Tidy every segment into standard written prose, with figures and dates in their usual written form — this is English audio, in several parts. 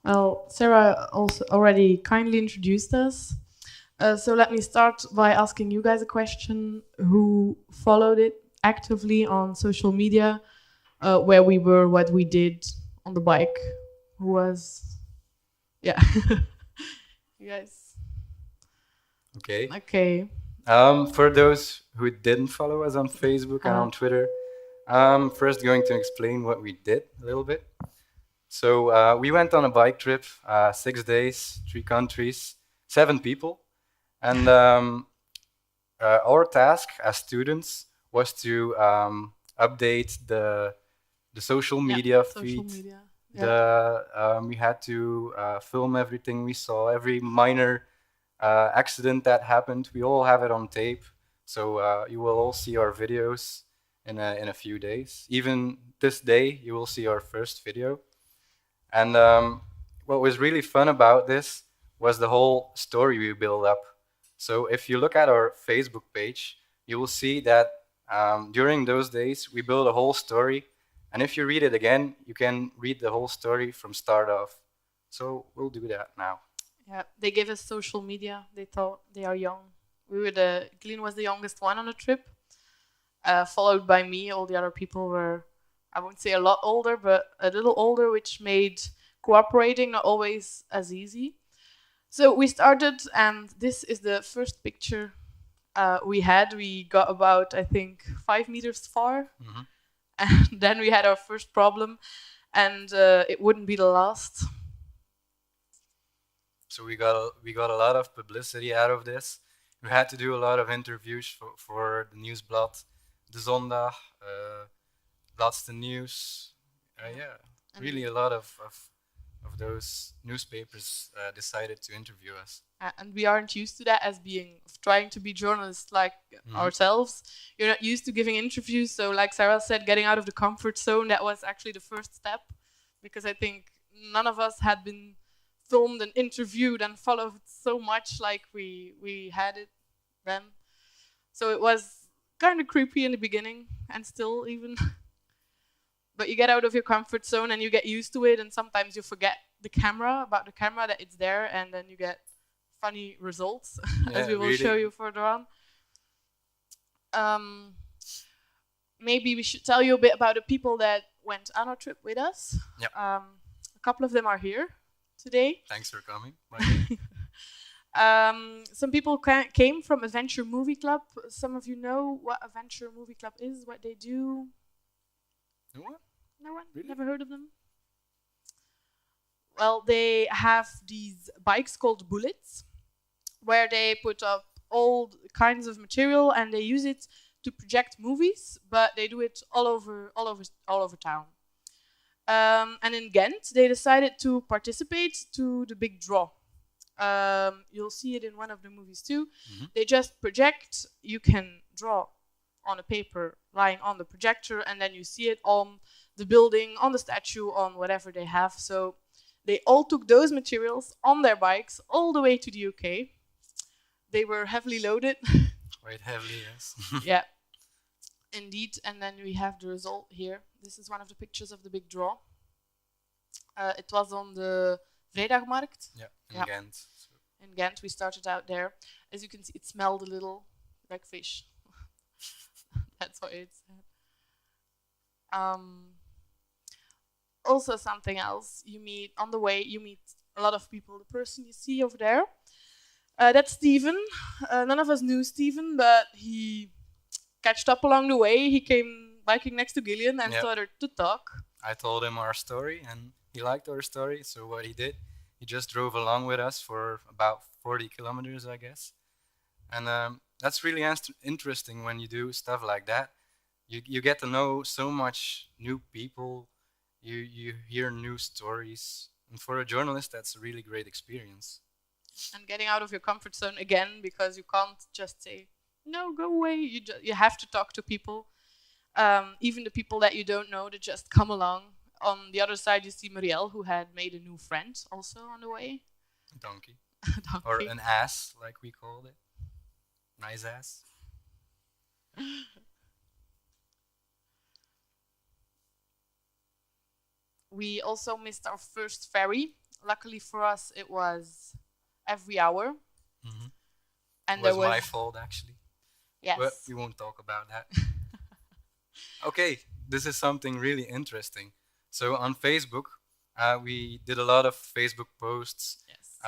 Well, Sarah also already kindly introduced us. So let me start by asking you guys a question. Who followed it actively on social media? Where we were, what we did on the bike? Who was? Yeah. You guys. Okay. Okay. For those who didn't follow us on Facebook and on Twitter, I'm first going to explain what we did a little bit. So we went on a bike trip, 6 days, 3 countries, 7 people, and our task as students was to update the social media Social feed. media. We had to film everything we saw, every minor accident that happened. We all have it on tape, so you will all see our videos in a few days. Even this day, you will see our first video. And what was really fun about this was the whole story we built up. So if you look at our Facebook page, you will see that during those days we built a whole story. And if you read it again, you can read the whole story from start off. So we'll do that now. Yeah, they gave us social media. They thought they are young. Guillian was the youngest one on the trip, followed by me. All the other people were, I won't say a lot older, but a little older, which made cooperating not always as easy. So we started, and this is the first picture we had. We got about, I think, 5 meters far, and then we had our first problem, and it wouldn't be the last. So we got a lot of publicity out of this. We had to do a lot of interviews for the Nieuwsblad, De Zondag, Laatste Nieuws. Yeah, really a lot of those newspapers decided to interview us. And we aren't used to that as being trying to be journalists like ourselves. You're not used to giving interviews, so like Sarah said, getting out of the comfort zone, that was actually the first step, because I think none of us had been filmed and interviewed and followed so much like we had it then. So it was kind of creepy in the beginning, and still even. But you get out of your comfort zone and you get used to it, and sometimes you forget about the camera, that it's there, and then you get funny results, as we will really. show you further on. Maybe we should tell you a bit about the people that went on our trip with us. Yep. A couple of them are here today. Thanks for coming. Some people came from Adventure Movie Club. Some of you know what Adventure Movie Club is, what they do. No one? No one? Really? Never heard of them? Well, they have these bikes called bullets, where they put up all kinds of material and they use it to project movies, but they do it all over town. And in Ghent, they decided to participate to the big draw. You'll see it in one of the movies too. They just project. You can draw on a paper lying on the projector, and then you see it on the building, on the statue, on whatever they have. So they all took those materials on their bikes all the way to the UK. They were heavily loaded. Quite heavily, yes. Yeah, indeed. And then we have the result here. This is one of the pictures of the big draw. It was on the Vrijdagmarkt. Yeah, in Ghent. So. In Ghent, we started out there. As you can see, it smelled a little like fish. That's what it said. Also, something else, you meet on the way, you meet a lot of people. The person you see over there, that's Steven. None of us knew Steven, but he catched up along the way. He came biking next to Guillian and started to talk. I told him our story, and he liked our story. So what he did, he just drove along with us for about 40 kilometers, I guess. And that's really interesting when you do stuff like that. You get to know so much new people. You hear new stories. And for a journalist, that's a really great experience. And getting out of your comfort zone again, because you can't just say, no, go away. You have to talk to people. Even the people that you don't know, that just come along. On the other side, you see Marielle, who had made a new friend also on the way. A donkey. Or an ass, like we called it. Nice ass. We also missed our first ferry luckily for us, it was every hour. Mhm. And It there was was my fault actually, but yes. we won't talk about that. Okay, this is something really interesting. So on Facebook, we did a lot of Facebook posts, Yes.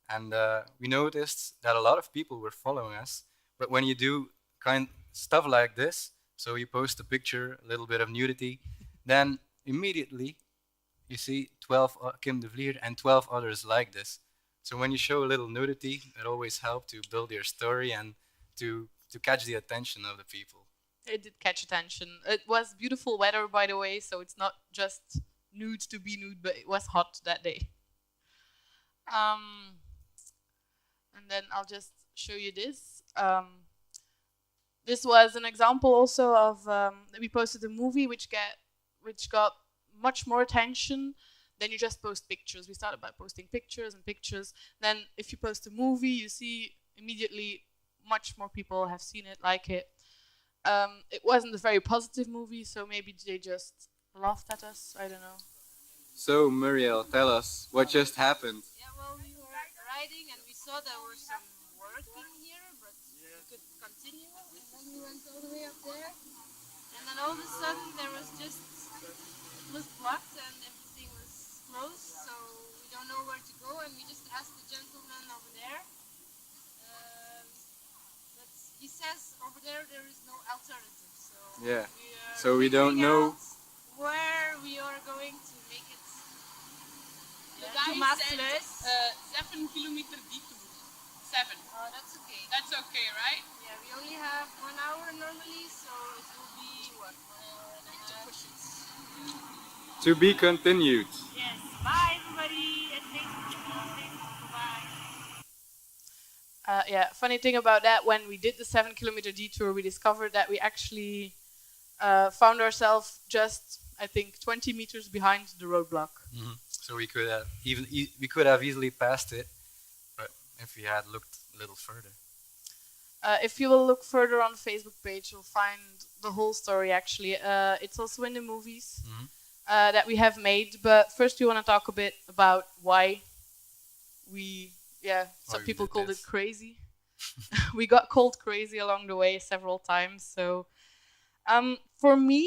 and we noticed that a lot of people were following us. But when you do kind stuff like this, so you post a picture, a little bit of nudity, then immediately you see 12 Kim de Vlier and 12 others like this. So when you show a little nudity, it always helps to build your story and to catch the attention of the people. It did catch attention. It was beautiful weather, by the way, so it's not just nude to be nude, but it was hot that day. Um, and then I'll just show you this. This was an example also of we posted a movie which got much more attention than you just post pictures. We started by posting pictures and pictures. Then if you post a movie, you see immediately much more people have seen it, like it. It wasn't a very positive movie, so maybe they just laughed at us. I don't know. So, Muriel, tell us what just happened. Yeah, well, we were riding and we saw there was some work in here, but we could continue. And then we went all the way up there. And then all of a sudden there was just, it was blocked and everything was closed, so we don't know where to go. And we just asked the gentleman over there. But he says over there is no alternative. So Yeah. we are So we don't know. where we are going to make it. The To guy said Maastricht. 7 kilometer detour. 7. Oh, that's okay. That's okay, right? Yeah, we only have 1 hour normally, so it will be what, 1 hour and a half. Push it. To be continued. Yes. Bye, everybody. And thanks for bye. Yeah, funny thing about that, when we did the 7 kilometer detour, we discovered that we actually found ourselves just, I think, 20 meters behind the roadblock. Mm-hmm. So we could have we could have easily passed it, but if we had looked a little further. If you will look further on the Facebook page, you'll find the whole story. Actually, it's also in the movies that we have made. But first, we want to talk a bit about why we. Yeah, some Why we people did called this. it crazy. We got called crazy along the way several times. So, for me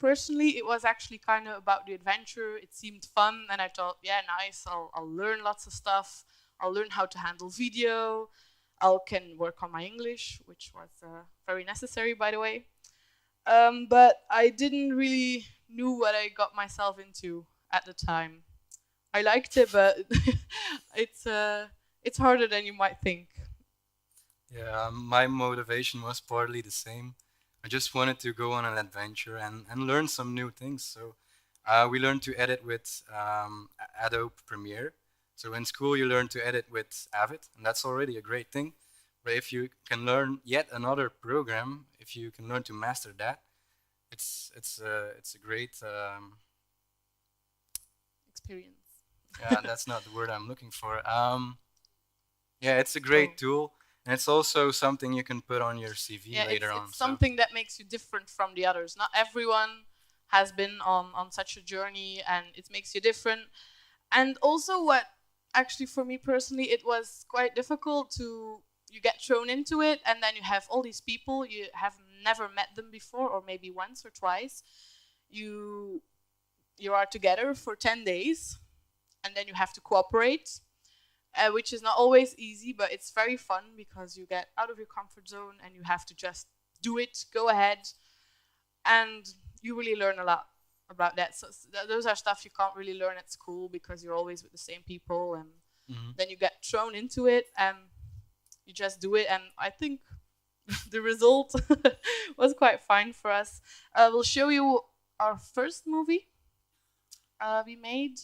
personally, it was actually kind of about the adventure. It seemed fun, and I thought, yeah, nice. I'll learn lots of stuff. I'll learn how to handle video. I can work on my English, which was very necessary, by the way. But I didn't really knew what I got myself into at the time. I liked it, but it's harder than you might think. Yeah, my motivation was partly the same. I just wanted to go on an adventure and learn some new things. So we learned to edit with Adobe Premiere. So in school you learn to edit with Avid, and that's already a great thing. But if you can learn yet another program, if you can learn to master that, it's a great Experience. yeah, that's not the word I'm looking for. Yeah, it's a great tool, and it's also something you can put on your CV Yeah, later on. it's something that makes you different from the others. Not everyone has been on such a journey, and it makes you different. And also, what actually for me personally, it was quite difficult to you get thrown into it, and then you have all these people you have never met them before, or maybe once or twice. You are together for 10 days, and then you have to cooperate, which is not always easy, but it's very fun because you get out of your comfort zone and you have to just do it, go ahead, and you really learn a lot about that. So those are stuff you can't really learn at school because you're always with the same people, and then you get thrown into it and you just do it. And I think the result was quite fine for us. We'll show you our first movie we made.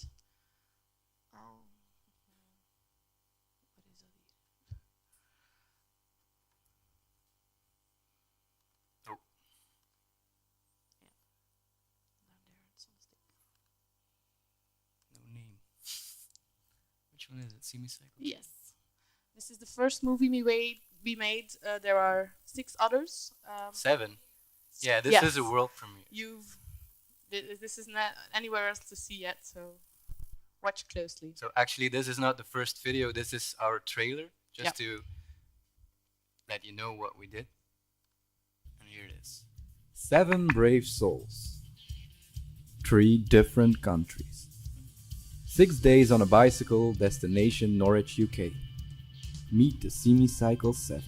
No name. Which one is it? SeaMeCycle? Yes. This is the first movie we made. There are 6 others. 7. Yeah, this Yes. is a world premiere. This is not anywhere else to see yet, so watch closely. So actually, this is not the first video. This is our trailer, just to let you know what we did. And here it is. 7 brave souls. 3 different countries. 6 days on a bicycle, destination Norwich, UK. Meet the SeaMeCycle 7.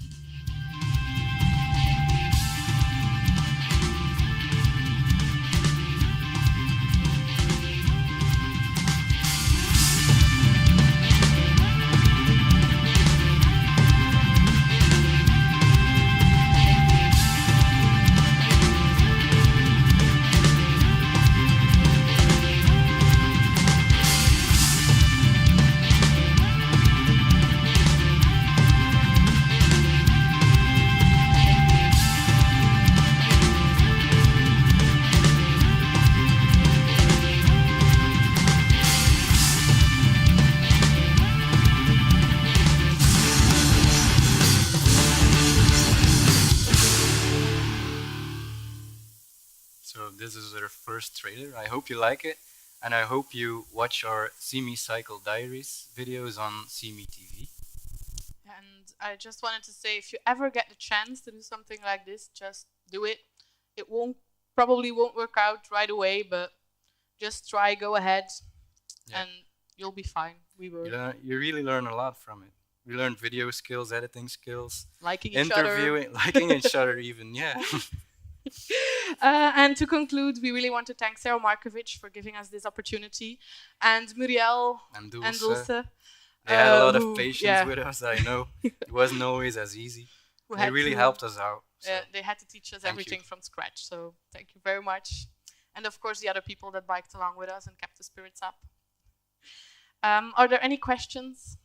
So this is our first trailer. I hope you like it, and I hope you watch our SeaMeCycle Diaries videos on SeaMeTV. And I just wanted to say, if you ever get the chance to do something like this, just do it. It probably won't work out right away, but just try, go ahead, and you'll be fine. We were You really learn a lot from it. We learned video skills, editing skills, liking each other. interviewing, liking each other even, yeah. And to conclude, we really want to thank Sarah Markovic for giving us this opportunity, and Muriel And and Dulce. Dulce. They had a lot who- of patience yeah. with us, I know. It wasn't always as easy. who They had really to- helped us out. So. they had to teach us Thank everything you. from scratch, so thank you very much. And of course, the other people that biked along with us and kept the spirits up. Are there any questions?